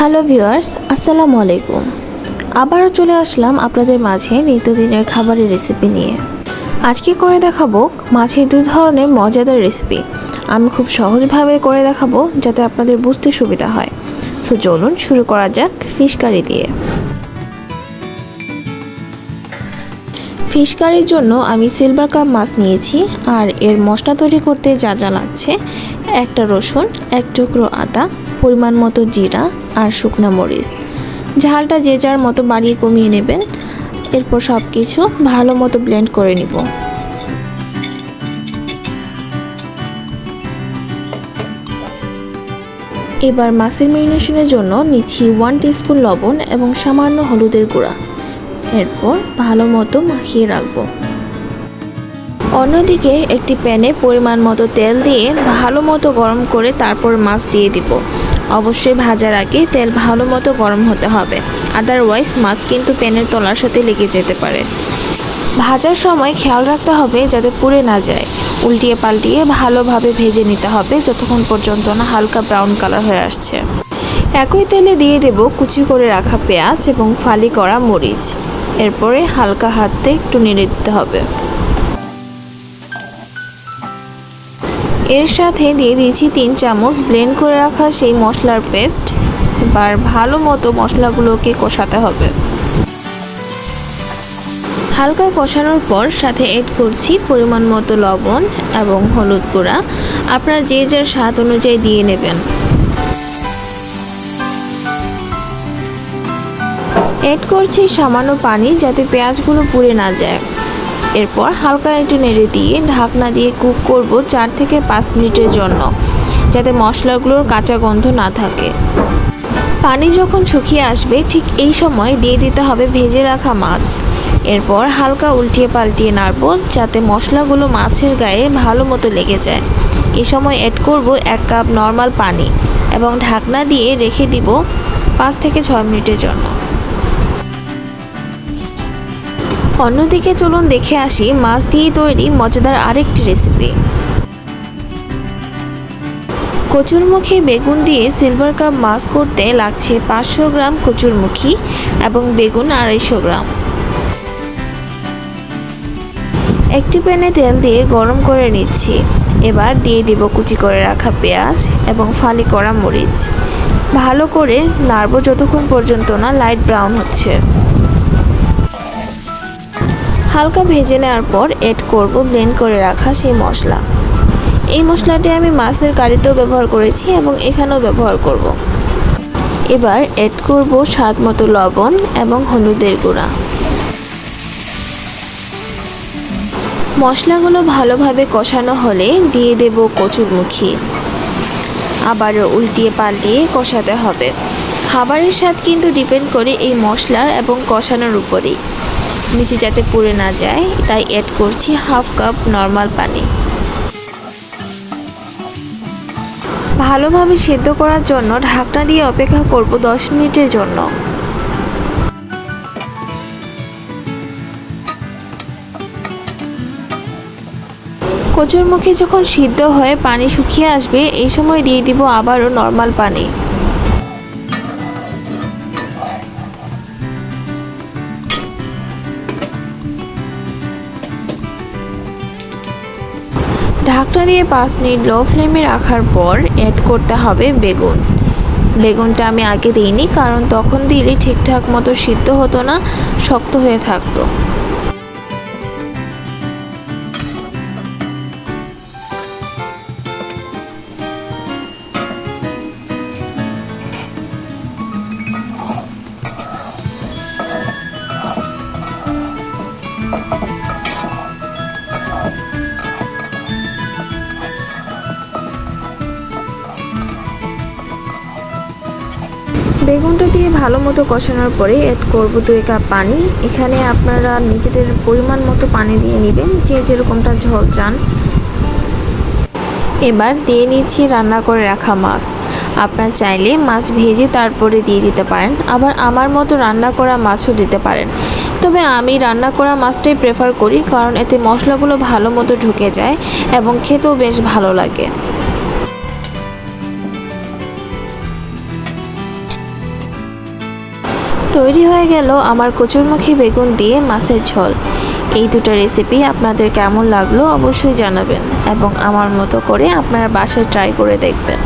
Hello viewers, আসসালামু আলাইকুম। আবারও চলে আসলাম আপনাদের মাঝে নিত্যদিনের খাবারের রেসিপি নিয়ে। আজকে করে দেখাবো মাছের দুই ধরনের মজাদার রেসিপি। আমি খুব সহজভাবে করে দেখাবো যাতে আপনাদের বুঝতে সুবিধা হয়। সো চলুন শুরু করা যাক ফিশ কারি দিয়ে। ফিশ কারির জন্য আমি সিলভার কাপ মাছ নিয়েছি, আর এর মশলা তৈরি করতে যা যা লাগছে: একটা রসুন, এক টুকরো আদা, পরিমাণ মতো জিরা আর শুকনা মরিচ। ঝালটা যে যার মতো বাড়িয়ে কমিয়ে নেবেন। এরপর সব কিছু ভালো মতো ব্লেন্ড করে নিব। এবার মাছের ম্যারিনেশনের জন্য নিচ্ছি 1 টিস্পুন লবণ এবং সামান্য হলুদের গুঁড়া। এরপর ভালো মতো মাখিয়ে রাখবো। অন্যদিকে একটি প্যানে পরিমাণ মতো তেল দিয়ে ভালো মতো গরম করে তারপর মাছ দিয়ে দিব। অবশ্যই ভাজার আগে তেল ভালো মতো গরম হতে হবে, আদারওয়াইজ মাছ কিন্তু প্যানের তলার সাথে লেগে যেতে পারে। ভাজার সময় খেয়াল রাখতে হবে যাতে পুড়ে না যায়। উল্টিয়ে পাল্টিয়ে ভালোভাবে ভেজে নিতে হবে যতক্ষণ পর্যন্ত না হালকা ব্রাউন কালার হয়ে আসছে। একই তেলে দিয়ে দেব কুচি করে রাখা পেঁয়াজ এবং ফালি করা মরিচ। এরপরে হালকা হাতে একটু নেড়ে দিতে হবে। এর সাথে দিয়ে দিয়েছি 3 চামচ ব্লেন্ড করে রাখা সেই মশলার পেস্ট। এবার ভালো মতো মশলাগুলোকে কষাতে হবে। হালকা কষানোর পর সাথে এড করছি পরিমাণ মতো লবণ এবং হলুদ গুঁড়া। আপনারা যে যার স্বাদ অনুযায়ী দিয়ে নেবেন। এড করছি সামান্য পানি যাতে পেঁয়াজগুলো পুড়ে না যায়। এরপর হালকা একটু নেড়ে দিয়ে ঢাকনা দিয়ে কুক করব 4 থেকে 5 মিনিটের জন্য, যাতে মশলাগুলোর কাঁচা গন্ধ না থাকে। পানি যখন শুকিয়ে আসবে ঠিক এই সময় দিয়ে দিতে হবে ভেজে রাখা মাছ। এরপর হালকা উল্টিয়ে পাল্টিয়ে নাড়ব যাতে মশলাগুলো মাছের গায়ে ভালো মতো লেগে যায়। এই সময় অ্যাড করব 1 কাপ নর্মাল পানি এবং ঢাকনা দিয়ে রেখে দিব 5 থেকে 6 মিনিটের জন্য। অন্যদিকে চলুন দেখে আসি মাছ দিয়ে তৈরি মজাদার আরেকটি রেসিপি। কচুরমুখী বেগুন দিয়ে সিলভার কাপ মাছ করতে লাগছে 500 গ্রাম কচুরমুখী এবং বেগুন 250 গ্রাম। একটি প্যানে তেল দিয়ে গরম করে নিচ্ছি। এবার দিয়ে দিব কুচি করে রাখা পেঁয়াজ এবং ফালি করা মরিচ। ভালো করে নাড়ব যতক্ষণ পর্যন্ত না লাইট ব্রাউন হচ্ছে। হালকা ভেজে নেওয়ার পর এড করব ব্লেন্ড করে রাখা সেই মশলা। এই মশলাটি আমি মাছের কারিতেও ব্যবহার করেছি এবং এখানেও ব্যবহার করব। এবার এড করব স্বাদ মতো লবণ এবং হলুদের গুঁড়া। মশলাগুলো ভালোভাবে কষানো হলে দিয়ে দেব কচুরমুখী। আবারও উল্টিয়ে পাল্টিয়ে কষাতে হবে। খাবারের স্বাদ কিন্তু ডিপেন্ড করে এই মশলা এবং কষানোর উপরেই। নিচে যাতে পুড়ে না যায় তাই অ্যাড করছি 1/2 কাপ নর্মাল পানি। ভালোভাবে সেদ্ধ করার জন্য ঢাকনা দিয়ে অপেক্ষা করব 10 মিনিটের জন্য। কচুরমুখী যখন সিদ্ধ হয়ে পানি শুকিয়ে আসবে এই সময় দিয়ে দিব আবারও নর্মাল পানি। ঢাকনা দিয়ে 5 মিনিট লো ফ্লেমে রাখার পর অ্যাড করতে হবে বেগুন। বেগুনটা আমি আগে দিইনি কারণ তখন দিলে ঠিকঠাক মতো সিদ্ধ হতো না, শক্ত হয়ে থাকতো। বেগুনটা দিয়ে ভালো মতো কষানোর পরে অ্যাড করব 2 কাপ পানি। এখানে আপনারা নিজেদের পরিমাণ মতো পানি দিয়ে নেবেন, যে যেরকমটা ঝোল চান। এবার দিয়ে নিচ্ছি রান্না করে রাখা মাছ। আপনারা চাইলে মাছ ভেজে তারপরে দিয়ে দিতে পারেন, আবার আমার মতো রান্না করা মাছও দিতে পারেন। তবে আমি রান্না করা মাছটাই প্রেফার করি কারণ এতে মশলাগুলো ভালো মতো ঢুকে যায় এবং খেতেও বেশ ভালো লাগে। তৈরি হয়ে গেল আমার কচুরমুখী বেগুন দিয়ে মাছের ঝোল। এই দুটো রেসিপি আপনাদের কেমন লাগলো অবশ্যই জানাবেন এবং আমার মতো করে আপনারা বাসায় ট্রাই করে দেখবেন।